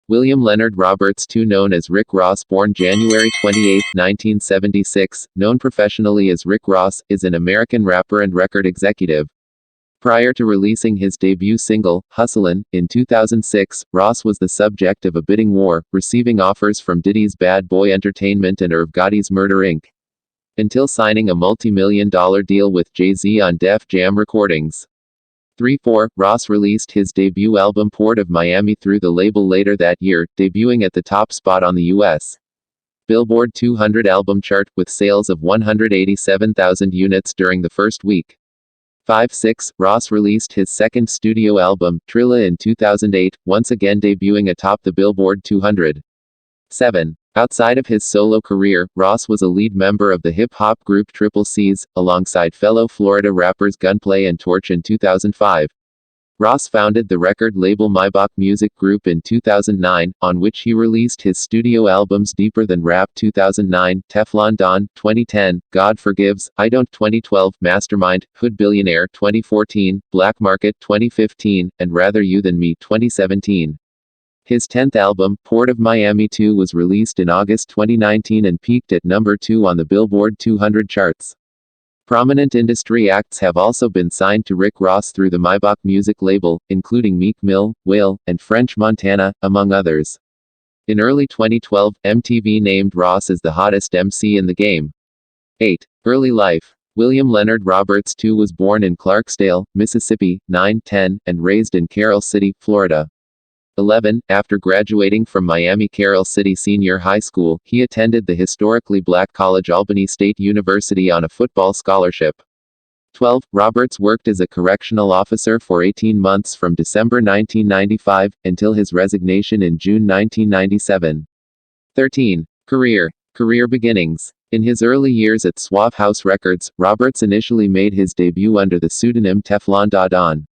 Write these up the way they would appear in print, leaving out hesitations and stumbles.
William Leonard Roberts II, known as Rick Ross, born January 28, 1976, known professionally as Rick Ross, is an American rapper and record executive. Prior to releasing his debut single, Hustlin', in 2006, Ross was the subject of a bidding war, receiving offers from Diddy's Bad Boy Entertainment and Irv Gotti's Murder Inc. until signing a multi-million-dollar deal with Jay-Z on Def Jam Recordings. 3-4, Ross released his debut album Port of Miami through the label later that year, debuting at the top spot on the U.S. Billboard 200 album chart, with sales of 187,000 units during the first week. 5-6, Ross released his second studio album, Trilla, in 2008, once again debuting atop the Billboard 200. 7. Outside of his solo career, Ross was a lead member of the hip-hop group Triple C's, alongside fellow Florida rappers Gunplay and Torch in 2005. Ross founded the record label Maybach Music Group in 2009, on which he released his studio albums Deeper Than Rap 2009, Teflon Don 2010, God Forgives, I Don't 2012, Mastermind, Hood Billionaire 2014, Black Market 2015, and Rather You Than Me 2017. His 10th album, Port of Miami 2, was released in August 2019 and peaked at number 2 on the Billboard 200 charts. Prominent industry acts have also been signed to Rick Ross through the Maybach music label, including Meek Mill, Whale, and French Montana, among others. In early 2012, MTV named Ross as the hottest MC in the game. 8. Early life. William Leonard Roberts II was born in Clarksdale, Mississippi, 9-10, and raised in Carroll City, Florida. 11. After graduating from Miami Carroll City Senior High School, he attended the historically black college Albany State University on a football scholarship. 12. Roberts worked as a correctional officer for 18 months from December 1995, until his resignation in June 1997. 13. Career beginnings. In his early years at Suave House Records, Roberts initially made his debut under the pseudonym Teflon Don.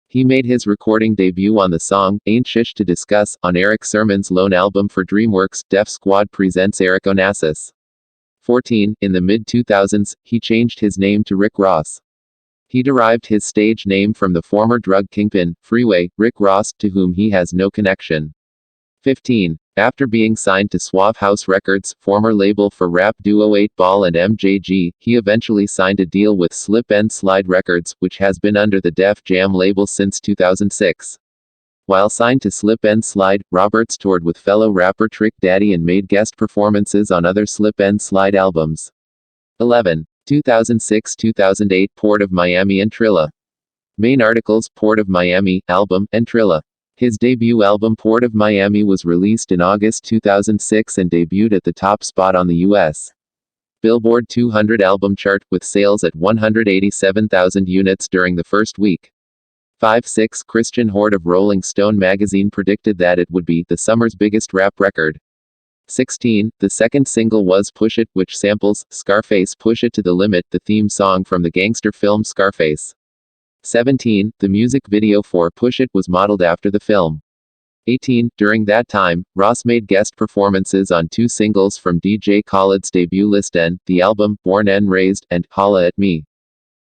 He made his recording debut on the song, Ain't Shish to Discuss, on Eric Sermon's lone album for DreamWorks, Def Squad Presents Eric Onassis. 14. In the mid-2000s, he changed his name to Rick Ross. He derived his stage name from the former drug kingpin, Freeway, Rick Ross, to whom he has no connection. 15. After being signed to Suave House Records, former label for rap duo 8 Ball and MJG, he eventually signed a deal with Slip and Slide Records, which has been under the Def Jam label since 2006. While signed to Slip and Slide, Roberts toured with fellow rapper Trick Daddy and made guest performances on other Slip and Slide albums. 11. 2006-2008 Port of Miami and Trilla. Main articles: Port of Miami, album, and Trilla. His debut album Port of Miami was released in August 2006 and debuted at the top spot on the U.S. Billboard 200 album chart, with sales at 187,000 units during the first week. 5-6 Christian Horde of Rolling Stone magazine predicted that it would be the summer's biggest rap record. 16. The second single was Push It, which samples Scarface Push It to the Limit, the theme song from the gangster film Scarface. 17. The music video for Push It was modeled after the film. 18. During that time, Ross made guest performances on 2 singles from DJ Khaled's debut List N, the album, Born and Raised, and Holla at Me.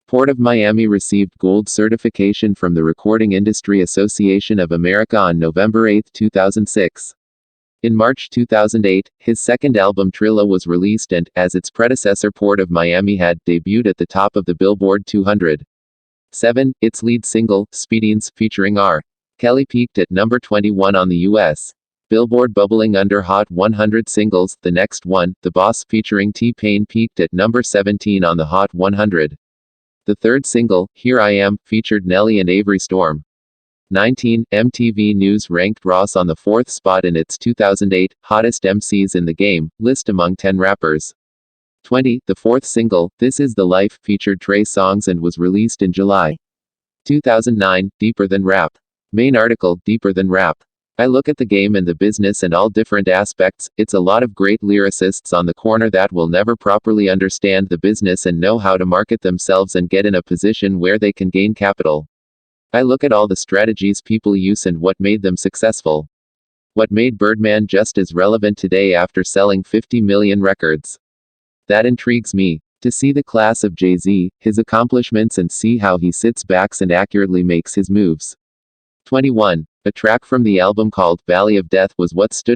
Port of Miami received gold certification from the Recording Industry Association of America on November 8, 2006. In March 2008, his second album Trilla was released and, as its predecessor Port of Miami had, debuted at the top of the Billboard 200. 7. Its lead single, Speedings, featuring R. Kelly, peaked at number 21 on the U.S. Billboard bubbling under Hot 100 singles. The next one, The Boss, featuring T-Pain, peaked at number 17 on the Hot 100. The third single, Here I Am, featured Nelly and Avery Storm. 19. MTV News ranked Ross on the 4th spot in its 2008 Hottest MCs in the Game list among 10 rappers. 20. The fourth single, This Is the Life, featured Trey Songz and was released in July 2009. Deeper Than Rap. Main article: Deeper Than Rap. I look at the game and the business and all different aspects. It's a lot of great lyricists on the corner that will never properly understand the business and know how to market themselves and get in a position where they can gain capital. I look at all the strategies people use and what made them successful. What made Birdman just as relevant today after selling 50 million records. That intrigues me. To see the class of Jay-Z, his accomplishments, and see how he sits back and accurately makes his moves. 21. A track from the album called Valley of Death was what stood